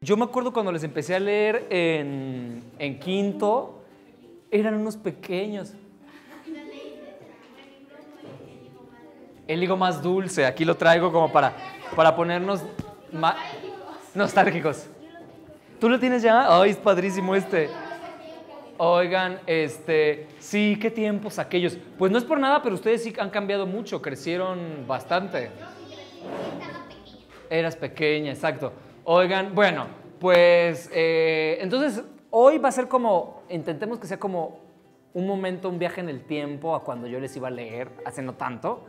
Yo me acuerdo cuando les empecé a leer en quinto, eran unos pequeños. El higo más dulce, aquí lo traigo como para ponernos nostálgicos. ¿Tú lo tienes ya? Ay, es padrísimo este. Oigan, sí, qué tiempos aquellos. Pues no es por nada, pero ustedes sí han cambiado mucho, crecieron bastante. Eras pequeña, exacto. Oigan, bueno, pues entonces hoy va a ser como, intentemos que sea como un momento, un viaje en el tiempo a cuando yo les iba a leer, hace no tanto,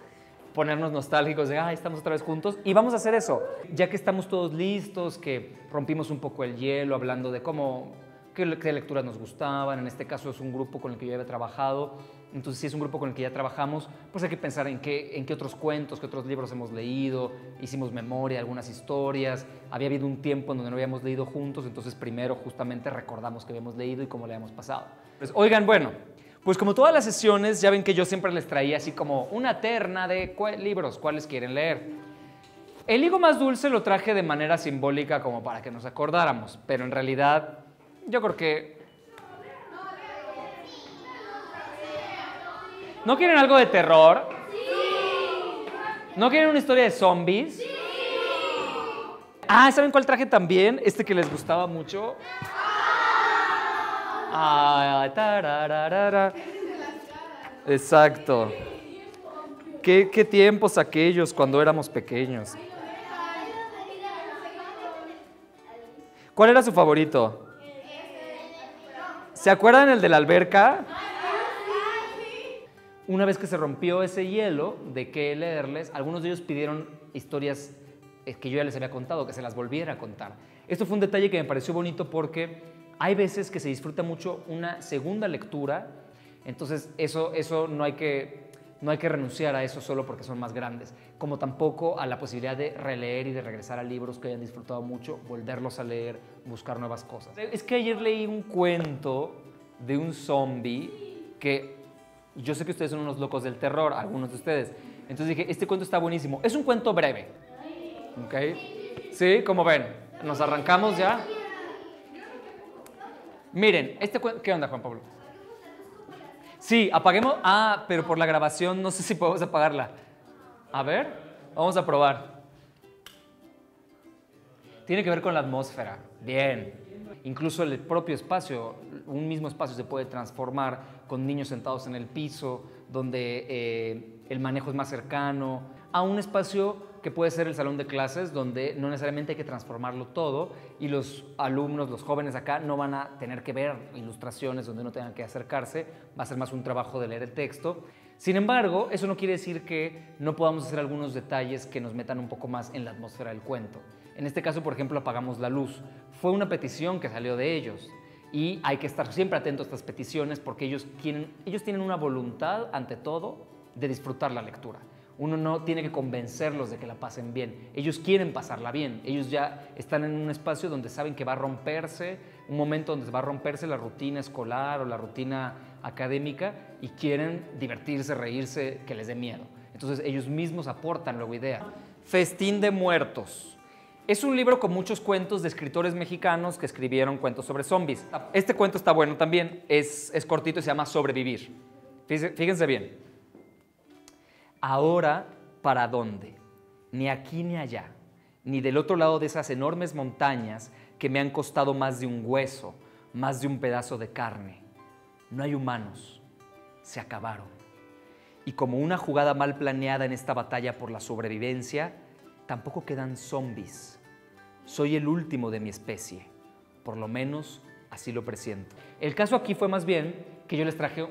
ponernos nostálgicos de, ay, estamos otra vez juntos, y vamos a hacer eso, ya que estamos todos listos, que rompimos un poco el hielo hablando de cómo, qué lecturas nos gustaban. En este caso es un grupo con el que yo había trabajado, entonces si es un grupo con el que ya trabajamos, pues hay que pensar en qué otros cuentos, qué otros libros hemos leído, hicimos memoria, algunas historias, había habido un tiempo en donde no habíamos leído juntos, entonces primero justamente recordamos que habíamos leído y cómo le habíamos pasado. Pues, oigan, bueno, pues como todas las sesiones, ya ven que yo siempre les traía así como una terna de libros, cuáles quieren leer. El higo más dulce lo traje de manera simbólica como para que nos acordáramos, pero en realidad yo creo que... ¿No quieren algo de terror? ¿No quieren una historia de zombies? Ah, ¿saben cuál traje también? Este que les gustaba mucho. Ah, tararara. Exacto. ¿Qué tiempos aquellos cuando éramos pequeños? ¿Cuál era su favorito? ¿Se acuerdan el de la alberca? Una vez que se rompió ese hielo de qué leerles, algunos de ellos pidieron historias que yo ya les había contado, que se las volviera a contar. Esto fue un detalle que me pareció bonito porque hay veces que se disfruta mucho una segunda lectura, entonces eso no hay que renunciar a eso solo porque son más grandes, como tampoco a la posibilidad de releer y de regresar a libros que hayan disfrutado mucho, volverlos a leer, buscar nuevas cosas. Es que ayer leí un cuento de un zombie que yo sé que ustedes son unos locos del terror, algunos de ustedes, entonces dije, este cuento está buenísimo. Es un cuento breve, ¿ok? ¿Sí? Como ven, nos arrancamos ya. Miren, ¿qué onda, Juan Pablo? Sí, apaguemos. Ah, pero por la grabación no sé si podemos apagarla. A ver, vamos a probar. Tiene que ver con la atmósfera. Bien. Incluso el propio espacio, un mismo espacio se puede transformar con niños sentados en el piso, donde el manejo es más cercano, a un espacio que puede ser el salón de clases, donde no necesariamente hay que transformarlo todo y los alumnos, los jóvenes acá, no van a tener que ver ilustraciones donde no tengan que acercarse, va a ser más un trabajo de leer el texto. Sin embargo, eso no quiere decir que no podamos hacer algunos detalles que nos metan un poco más en la atmósfera del cuento. En este caso, por ejemplo, apagamos la luz. Fue una petición que salió de ellos y hay que estar siempre atentos a estas peticiones porque ellos tienen una voluntad, ante todo, de disfrutar la lectura. Uno no tiene que convencerlos de que la pasen bien. Ellos quieren pasarla bien. Ellos ya están en un espacio donde saben que va a romperse, un momento donde va a romperse la rutina escolar o la rutina académica y quieren divertirse, reírse, que les dé miedo. Entonces ellos mismos aportan luego idea. Festín de Muertos. Es un libro con muchos cuentos de escritores mexicanos que escribieron cuentos sobre zombies. Este cuento está bueno también, es cortito y se llama Sobrevivir. Fíjense bien. Ahora, ¿para dónde? Ni aquí ni allá, ni del otro lado de esas enormes montañas que me han costado más de un hueso, más de un pedazo de carne. No hay humanos, se acabaron. Y como una jugada mal planeada en esta batalla por la sobrevivencia, tampoco quedan zombies. Soy el último de mi especie, por lo menos así lo presiento. El caso aquí fue más bien que yo les traje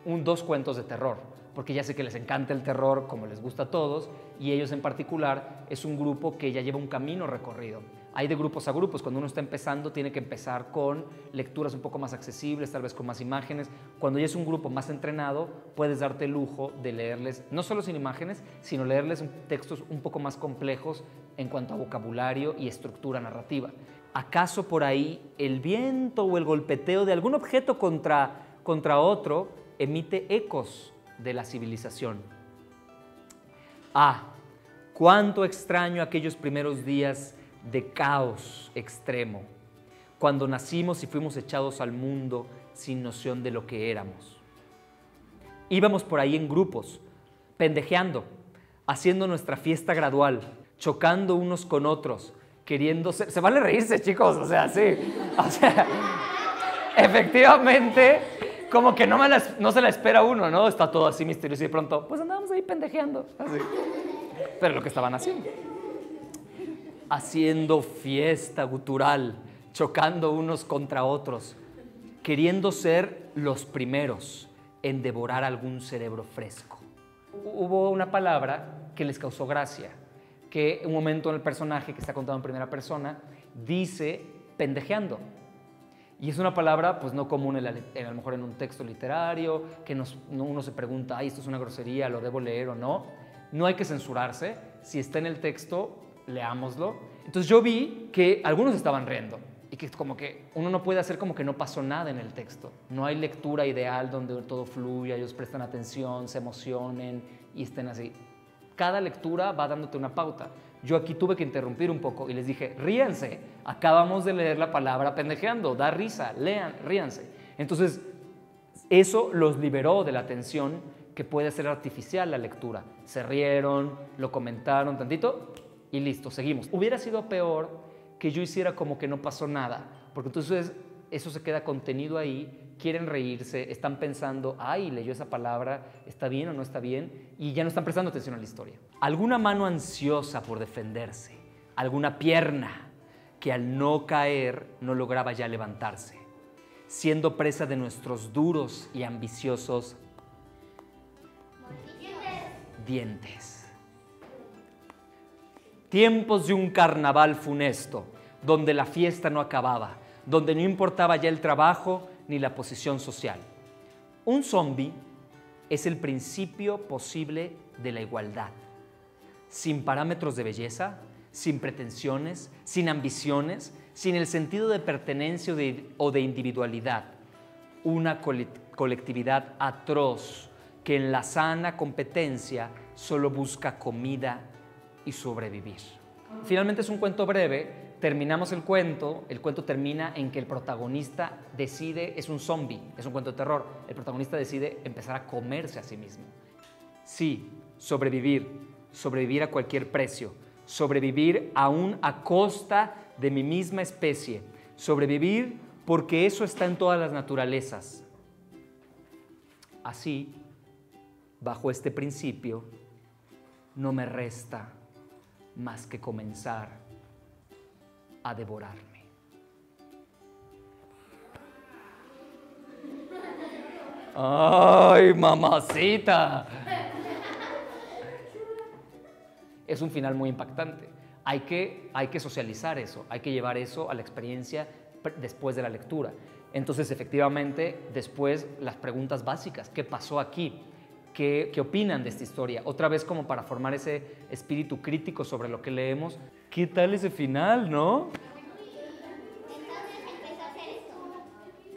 dos cuentos de terror, porque ya sé que les encanta el terror como les gusta a todos, y ellos en particular es un grupo que ya lleva un camino recorrido. Hay de grupos a grupos, cuando uno está empezando tiene que empezar con lecturas un poco más accesibles, tal vez con más imágenes. Cuando ya es un grupo más entrenado, puedes darte el lujo de leerles, no solo sin imágenes, sino leerles textos un poco más complejos en cuanto a vocabulario y estructura narrativa. ¿Acaso por ahí el viento o el golpeteo de algún objeto contra otro emite ecos de la civilización? Ah, cuánto extraño aquellos primeros días de caos extremo, cuando nacimos y fuimos echados al mundo sin noción de lo que éramos. Íbamos por ahí en grupos, pendejeando, haciendo nuestra fiesta gradual, chocando unos con otros, queriendo ser... Se vale reírse, chicos, o sea, sí. O sea, efectivamente, como que no se la espera uno, ¿no? Está todo así misterioso y de pronto, pues andábamos ahí pendejeando, así. Pero lo que estaban haciendo. Haciendo fiesta gutural, chocando unos contra otros, queriendo ser los primeros en devorar algún cerebro fresco. Hubo una palabra que les causó gracia, que un momento en el personaje que está contado en primera persona dice pendejeando. Y es una palabra pues no común a lo mejor en un texto literario, que uno se pregunta, ay, esto es una grosería, ¿lo debo leer o no? No hay que censurarse, si está en el texto, leámoslo. Entonces yo vi que algunos estaban riendo y que como que uno no puede hacer como que no pasó nada en el texto. No hay lectura ideal donde todo fluya, ellos prestan atención, se emocionen y estén así. Cada lectura va dándote una pauta. Yo aquí tuve que interrumpir un poco y les dije, ríanse, acabamos de leer la palabra pendejeando, da risa, lean, ríanse. Entonces, eso los liberó de la tensión que puede ser artificial la lectura. Se rieron, lo comentaron tantito y listo, seguimos. Hubiera sido peor que yo hiciera como que no pasó nada, porque entonces eso se queda contenido ahí, quieren reírse, están pensando, ay, leyó esa palabra, ¿está bien o no está bien? Y ya no están prestando atención a la historia. Alguna mano ansiosa por defenderse, alguna pierna que al no caer no lograba ya levantarse, siendo presa de nuestros duros y ambiciosos dientes. Tiempos de un carnaval funesto, donde la fiesta no acababa, donde no importaba ya el trabajo ni la posición social. Un zombi es el principio posible de la igualdad, sin parámetros de belleza, sin pretensiones, sin ambiciones, sin el sentido de pertenencia o de individualidad. Una colectividad atroz que en la sana competencia solo busca comida y sobrevivir. Finalmente es un cuento breve. Terminamos el cuento termina en que el protagonista decide, es un zombie, es un cuento de terror, el protagonista decide empezar a comerse a sí mismo. Sí, sobrevivir a cualquier precio, sobrevivir aún a costa de mi misma especie, sobrevivir porque eso está en todas las naturalezas. Así, bajo este principio, no me resta más que comenzar a devorarme. ¡Ay, mamacita! Es un final muy impactante. Hay que socializar eso, hay que llevar eso a la experiencia después de la lectura. Entonces, efectivamente, después las preguntas básicas. ¿Qué pasó aquí? ¿Qué opinan de esta historia? Otra vez como para formar ese espíritu crítico sobre lo que leemos. ¿Qué tal ese final, no? Entonces empezó a hacer esto.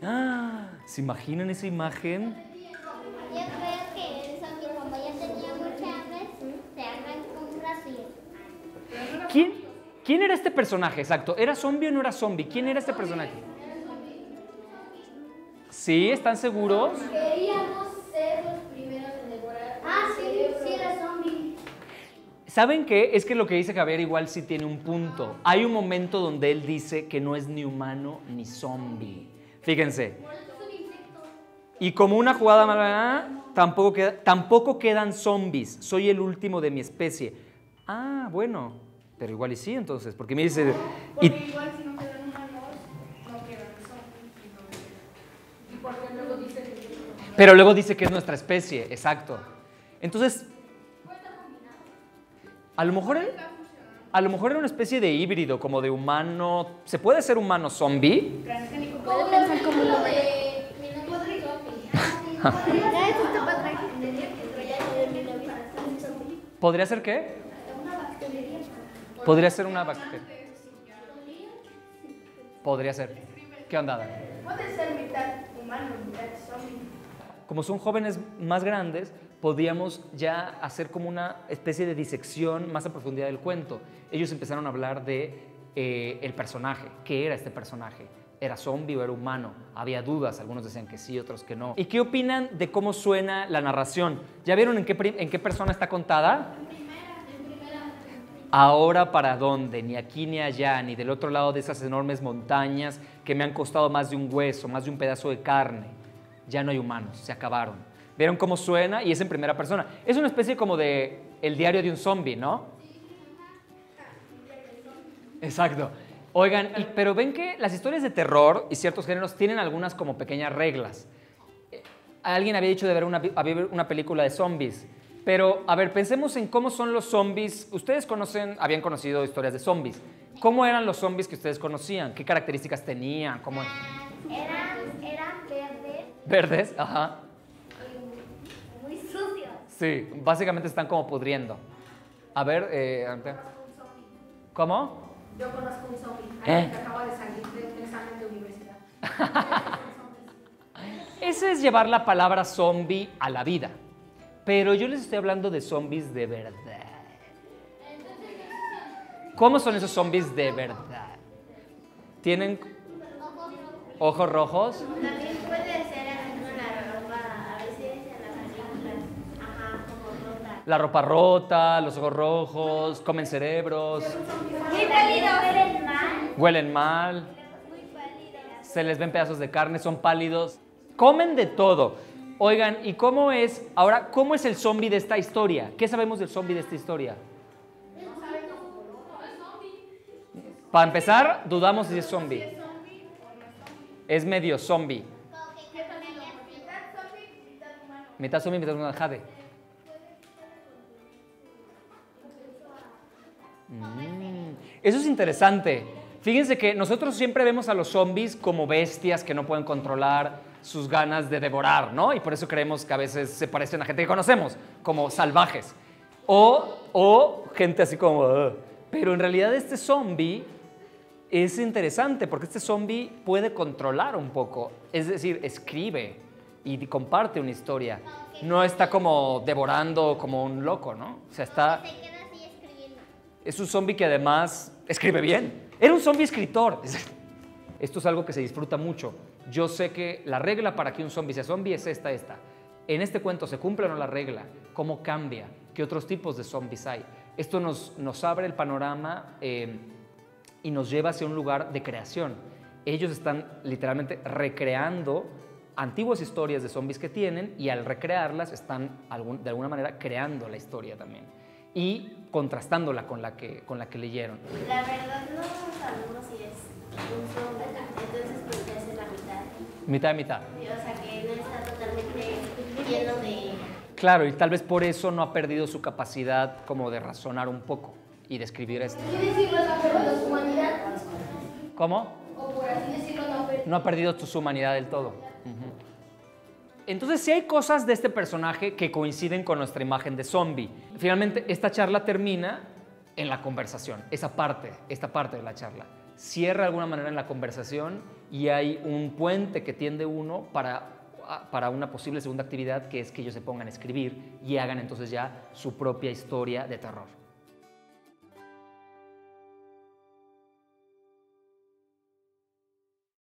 Ah, ¿se imaginan esa imagen? Yo creo que el zombie, como ya tenía mucha hambre, se arrancó un brazo. ¿Quién era este personaje? Exacto. ¿Era zombie o no era zombie? ¿Quién era este personaje? ¿Sí? ¿Están seguros? Queríamos ser los primeros en devorar. Ah, sí era zombie. ¿Saben qué? Es que lo que dice Javier igual sí tiene un punto. Hay un momento donde él dice que no es ni humano ni zombie. Fíjense. Y como una jugada mala, tampoco quedan zombies. Soy el último de mi especie. Ah, bueno. Pero igual y sí, entonces. Porque me dice... Porque igual si no quedan humanos, no quedan zombies. Y porque luego dice que... Pero luego dice que es nuestra especie. Exacto. Entonces... A lo mejor era una especie de híbrido, como de humano. ¿Se puede ser humano zombie? Transgénico. Puede pensar como un hombre. ¿Podría ser qué? Podría ser una bacteria. Podría ser. ¿Qué onda, Adán? Puede ser mitad humano, mitad zombie. Como son jóvenes más grandes, podíamos ya hacer como una especie de disección más a profundidad del cuento. Ellos empezaron a hablar de el personaje. ¿Qué era este personaje? ¿Era zombie o era humano? Había dudas, algunos decían que sí, otros que no. ¿Y qué opinan de cómo suena la narración? ¿Ya vieron en qué persona está contada? Ahora para dónde, ni aquí ni allá, ni del otro lado de esas enormes montañas que me han costado más de un hueso, más de un pedazo de carne. Ya no hay humanos, se acabaron. ¿Vieron cómo suena? Y es en primera persona. Es una especie como de el diario de un zombie, ¿no? Exacto. Oigan, pero ven que las historias de terror y ciertos géneros tienen algunas como pequeñas reglas. Alguien había dicho de ver una película de zombies. Pero, a ver, pensemos en cómo son los zombies. Ustedes habían conocido historias de zombies. ¿Cómo eran los zombies que ustedes conocían? ¿Qué características tenían? ¿Cómo? Eran verdes. ¿Verdes? Ajá. Muy sucios. Sí, básicamente están como pudriendo. A ver, ¿cómo? Yo conozco un zombie que acaba de salir de un examen de universidad. Ese es llevar la palabra zombie a la vida. Pero yo les estoy hablando de zombies de verdad. ¿Cómo son esos zombies de verdad? ¿Tienen ojos rojos? También puede ser la ropa, a veces en las películas, ajá, como rota. La ropa rota, los ojos rojos, comen cerebros, Muy pálidos. Huelen mal. huelen mal, Muy pálidos. se les ven pedazos de carne, son pálidos, comen de todo. Oigan, ¿y cómo es el zombie de esta historia? ¿Qué sabemos del zombie de esta historia? Para empezar, dudamos si es zombie. Es medio zombie. Mitad zombie, mitad humano. Jade. Eso es interesante. Fíjense que nosotros siempre vemos a los zombies como bestias que no pueden controlar sus ganas de devorar, ¿no? Y por eso creemos que a veces se parecen a gente que conocemos, como salvajes. O gente así como... Pero en realidad este zombie es interesante porque este zombie puede controlar un poco. Es decir, escribe y comparte una historia. No está como devorando como un loco, ¿no? O sea, está... Se queda así escribiendo. Es un zombie que además escribe bien. Era un zombie escritor. Esto es algo que se disfruta mucho. Yo sé que la regla para que un zombie sea zombie es esta. En este cuento, ¿se cumple o no la regla? ¿Cómo cambia? ¿Qué otros tipos de zombies hay? Esto nos abre el panorama y nos lleva hacia un lugar de creación. Ellos están literalmente recreando antiguas historias de zombies que tienen y al recrearlas están de alguna manera creando la historia también y contrastándola con la que leyeron. La verdad no sabemos si es un zombie, entonces podría ser la mitad. Mitad de mitad. O sea que no está totalmente lleno de... Claro, y tal vez por eso no ha perdido su capacidad como de razonar un poco y de escribir esto. ¿Quiere decirlo no ha perdido su humanidad? ¿Cómo? O por así decirlo, No ha perdido su humanidad del todo. Entonces, sí hay cosas de este personaje que coinciden con nuestra imagen de zombie. Finalmente, esta charla termina en la conversación, esta parte de la charla. Cierra de alguna manera en la conversación y hay un puente que tiende uno para una posible segunda actividad, que es que ellos se pongan a escribir y hagan entonces ya su propia historia de terror.